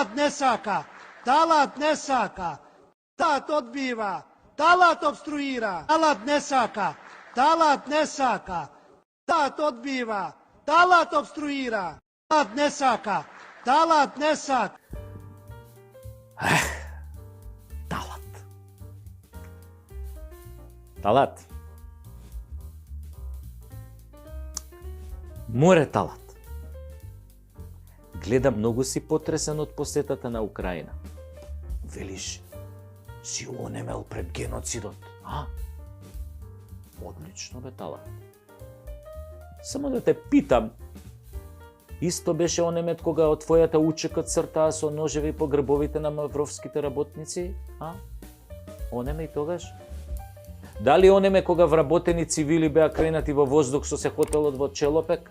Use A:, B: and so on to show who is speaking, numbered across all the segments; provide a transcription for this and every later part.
A: Талат не сака. Талат не сака. Талат одбива. Талат обструира. Талат не сака. Талат не сака. Талат одбива. Талат обструира. Талат не сака. Талат не сака.
B: Талат. Талат. Море Талат. Гледам, многу си потресен од посетата на Украина. Велиш, си онемел пред геноцидот, а? Одлично бе, Талат. Само да те питам, исто беше онемет кога од твојата УЧК цртаа со ножеви по грбовите на мавровските работници, а? Онеме и тогаш? Дали онеме кога вработени цивили беа кренати во воздух со се хотелот во Челопек?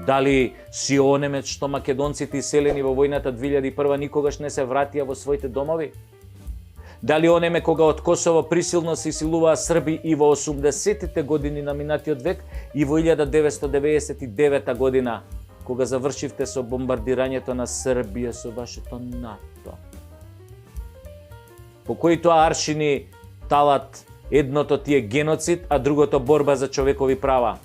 B: Дали си онемет што македонците иселени во војната 2001 никогаш не се вратија во своите домови? Дали онеме кога од Косово присилно се исилуваа срби и во 80-тите години на минатиот век и во 1999 година, кога завршивте со бомбардирањето на Србија со вашето НАТО? По кои тоа аршини, Талат, едното ти е геноцид, а другото борба за човекови права?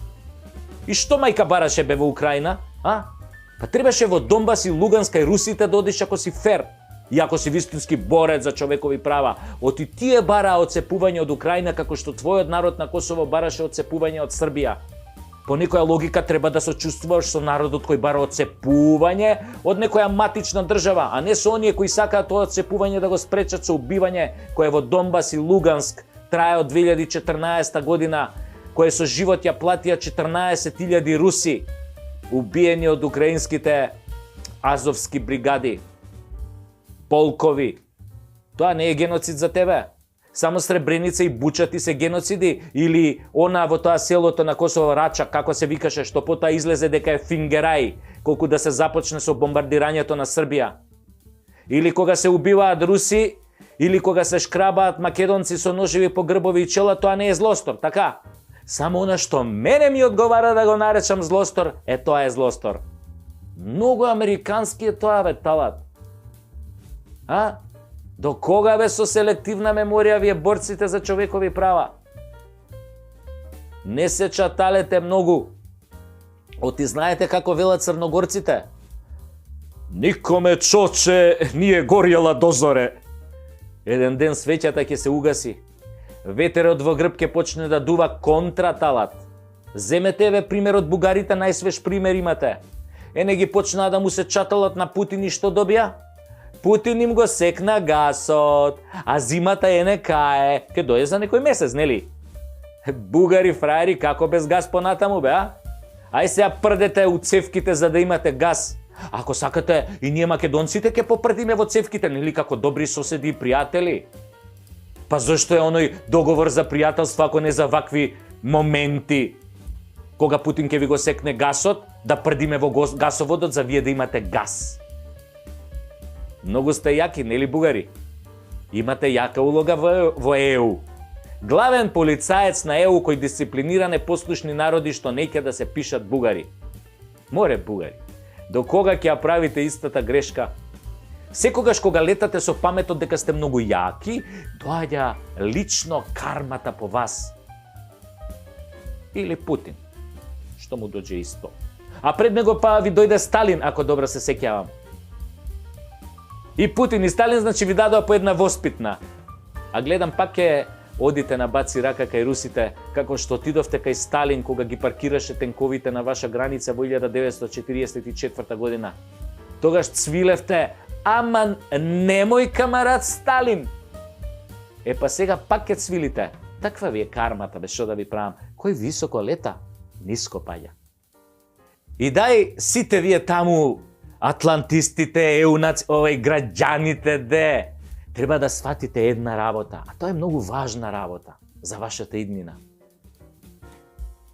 B: И што мајка бараше бе во Украина, а? Па требаше во Донбас и Луганска и русите да одиш ако си фер, и ако си вистински борец за човекови права. Оти тие бараа одцепување од Украина како што твојот народ на Косово бараше одцепување од Србија. По некоја логика треба да сочувствуваш со народот кој бара одцепување од некоја матична држава, а не со оние кои сакаат тоа одцепување да го спречат со убивање кое во Донбас и Луганск трае од 2014 година, кое со живот ја платија 14.000 руси, убиени од украинските азовски бригади, полкови. Тоа не е геноцид за тебе? Само Сребреница и Бучати се геноциди? Или она во тоа селото на Косово Рача, како се викаше, што потоа излезе дека е Фингерај, колку да се започне со бомбардирањето на Србија? Или кога се убиваат руси, или кога се шкрабаат македонци со ножеви по грбови и чела, тоа не е злостор, така? Само она што мене ми одговара да го наречам злостор, тоа е злостор. Многу американски е тоа, бе, Талат. А? До кога бе со селективна меморија вие борците за човекови права? Не се чаталете многу. Оти знаете како велат црногорците? Никоме чоче nije горјела дозоре. Еден ден свеќата ќе се угаси. Ветерот во грб ќе почне да дува контра, Талат. Земете ве пример од бугарите, најсвеж пример имате. Не ги почнаа да му се чаталат на Путин и што добија? Путин им го секна гасот, а зимата не кае. Ке дојде за некој месец, нели? Бугари фраери, како без газ понатаму, бе, а? Ај сега прдете у цевките за да имате газ. Ако сакате, и ние македонците ке попрдиме во цевките, нели, како добри соседи и пријатели? Па зашто е оној договор за пријателство, ако не за вакви моменти? Кога Путин ке ви го секне гасот, да прдиме во гасоводот за вие да имате газ. Многу сте јаки, нели, бугари? Имате јака улога во ЕУ. Главен полицаец на ЕУ кој дисциплинира непослушни народи што не ќе да се пишат бугари. Море, бугари, до кога ќе ја правите истата грешка? Секогаш кога летате со паметот дека сте многу јаки, доаѓа лично кармата по вас. Или Путин, што му доđe исто. А пред него па ви дојде Сталин, ако добро се сеќавам. И Путин и Сталин, значи, ви дадоа по една воспитна. А гледам пак ке одите на баци рака кај русите, како што отидовте кај Сталин кога ги паркираше тенковите на ваша граница во 1944 година. Тогаш цвилевте, ама немој камарат Сталин. Па сега пак ке цвилите. Таква ви е кармата, бе, што да ви правам. Кој високо лета, ниско паѓа. И дај сите вие таму, атлантистите, граѓаните, де, треба да сватите една работа, а тоа е многу важна работа за вашата иднина.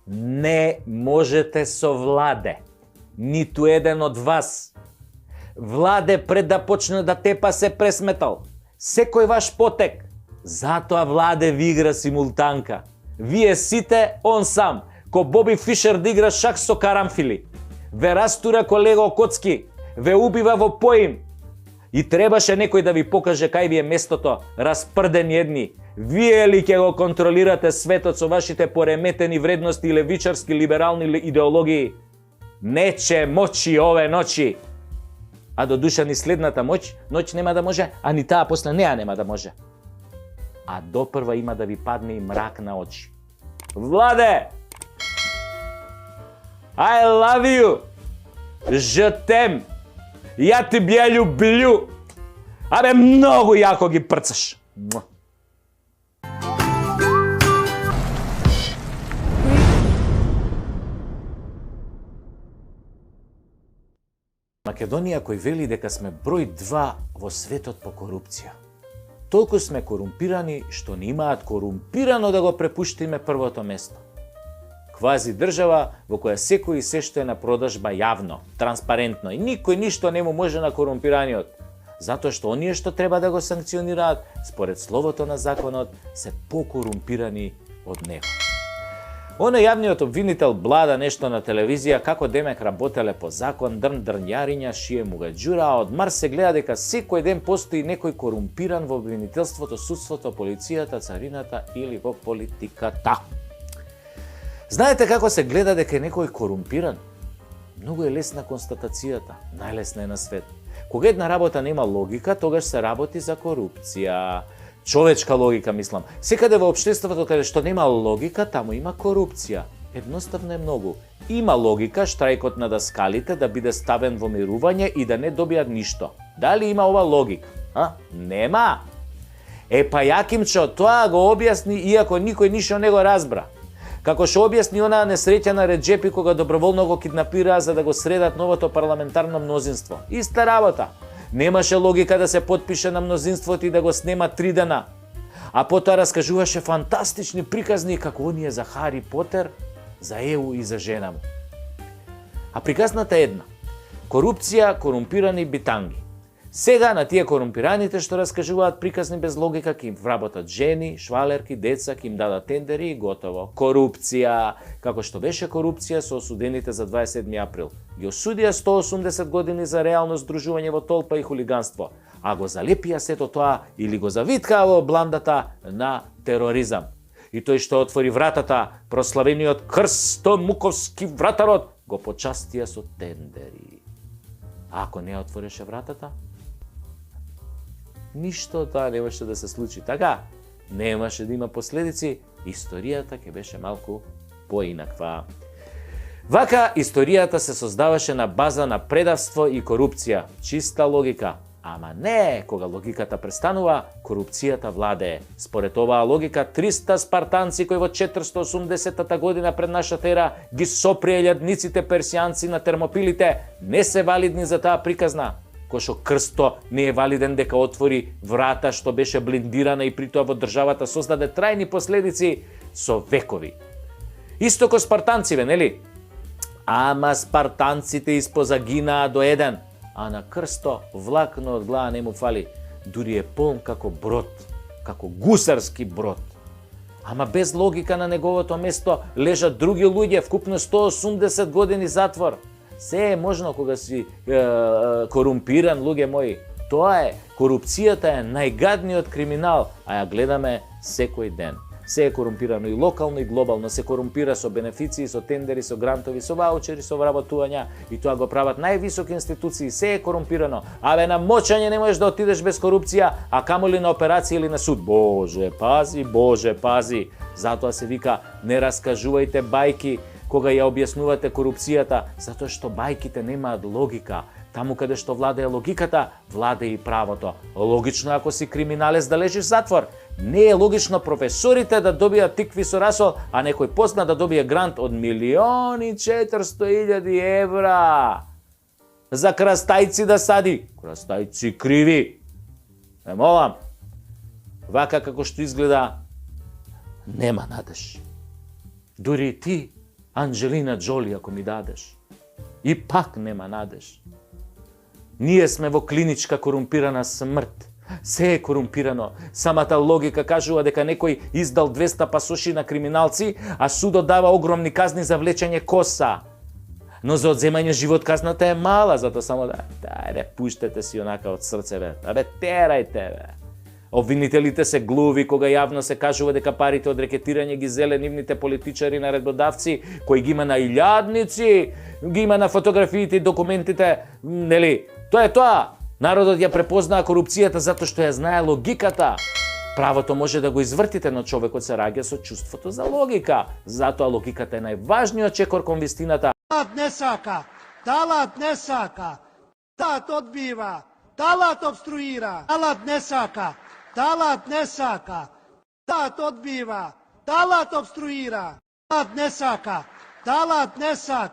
B: Не можете со Владе, ниту еден од вас. Владе пред да почне да тепа се пресметал. Секој ваш потек. Затоа Владе ви игра симултанка. Вие сите, он сам, ко Боби Фишер да игра шак со карамфили. Ве растура ко Лего коцки, ве убива во поим, И требаше некој да ви покаже кај ви е местото, распрдени едни. Вие ли ќе го контролирате светот со вашите пореметени вредности и левичарски либерални идеологии? Нече мочи ове ночи. А до душа ни следната ноќ нема да може, а ни таа после неа нема да може. А допрва има да ви падне и мрак на очи. Владе! I love you! Je t'aime! Ja te bja люблю! Абе, многу јако ги прцаш! Македонија кој вели дека сме број 2 во светот по корупција. Толку сме корумпирани што не имаат корумпирано да го препуштиме првото место. Квази држава во која секој и се што е на продажба јавно, транспарентно и никој ништо не му може на корумпираниот, затоа што оние што треба да го санкционираат според словото на законот се покорумпирани од него. Оно јавниот обвинител блада нешто на телевизија како демек работеле по закон, дрнјариња, шие му га џура, а од Марс се гледа дека секој ден постои некој корумпиран во обвинителството, судството, полицијата, царината или во политиката. Знаете како се гледа дека е некој корумпиран? Многу е лесна констатацијата, најлесна е на свет. Кога една работа нема логика, тогаш се работи за корупција. Човечка логика, мислам. Секаде во општеството каде што нема логика, таму има корупција. Едноставно е многу. Има логика штрајкот на даскалите да биде ставен во мирување и да не добијат ништо. Дали има ова логика? Нема. Па Јакимчо тоа го објасни иако никој ништо не го разбра. Како што објасни онаа несреќена Реджепи кога доброволно го киднапираа за да го средат новото парламентарно мнозинство. Иста работа. Немаше логика да се потпише на мнозинството и да го снема 3 дена. А потоа раскажуваше фантастични приказни како оние за Хари Потер, за ЕУ и за жена му. А приказната е една. Корупција, корумпирани битанги. Сега на тие корумпираните што раскажуваат приказни без логика ќе им вработат жени, швалерки, деца, ќе им дадат тендери и готово. Корупција, како што беше корупција со осудените за 27 април. Ги осудија 180 години за реално здружување во толпа и хулиганство, а го залепија сето тоа или го завиткаа во бландата на тероризам. И тој што отвори вратата, прославениот крстомуковски вратарот, го почастија со тендери. А ако не отвореше вратата, ништо тоа немаше да се случи. Така, немаше да има последици, историјата ќе беше малку поинаква. Вака, историјата се создаваше на база на предавство и корупција, чиста логика. Ама не, кога логиката престанува, корупцијата владее. Според оваа логика, 300 спартанци кои во 480 година пред нашата ера ги соприја лјадниците персијанци на Термопилите, не се валидни за таа приказна. Кој што Крсто не е валиден дека отвори врата што беше блиндирана и притоа во државата создаде трајни последици со векови. Исто ко спартанциве, нели? Ама спартанците испозагинаа до еден, а на Крсто влакно од глава не му фали. Дури е полн како брод, како гусарски брод. Ама без логика на неговото место лежат други луѓе, вкупно 180 години затвор. Се е можно кога си корумпиран, луѓе мои. Тоа е, корупцијата е најгадниот криминал, а ја гледаме секој ден. Се е корумпирано и локално и глобално, се корумпира со бенефиции, со тендери, со грантови, со ваучери, со вработувања и тоа го прават највисоки институции, се е корумпирано. Абе на мочање не можеш да отидеш без корупција, а камоли на операција или на суд. Боже, пази, Боже, пази. Затоа се вика, не раскажувајте бајки кога ја објаснувате корупцијата, затоа што бајките немаат логика. Таму каде што владее логиката, владее и правото. Логично ако си криминалец да лежиш затвор. Не е логично професорите да добијат тикви со расол, а некој познат да добие грант од 1.400.000 евра. За крастајци да сади. Крастајци криви. Ме молам. Вака како што изгледа, нема надеж. Дури ти, Анджелина Джоли, ако ми дадеш. И пак нема надеж. Ние сме во клиничка корумпирана смрт. Се е корумпирано. Самата логика кажува дека некој издал 200 пасоши на криминалци, а судот дава огромни казни за влечење коса. Но за одземање живот казната е мала, затоа само дајде, пуштете си онака од срце, бе. Абе, терајте, бе. Обвинителите се глуви кога јавно се кажува дека парите од рекетирање ги зеле нивните политичари наредбодавци, кои ги има на илјадници, ги има на фотографиите и документите, нели? Тоа е тоа. Народот ја препознаа корупцијата затоа што ја знае логиката. Правото може да го извртите, но човекот се раѓа со чувството за логика. Затоа логиката е најважниот чекор кон вистината.
A: Талат не сака, талат не сака, талат одбива, талат обструира, талат не сака, талат не сака, талат одбива, талат обструира, талат не сака, талат не сака.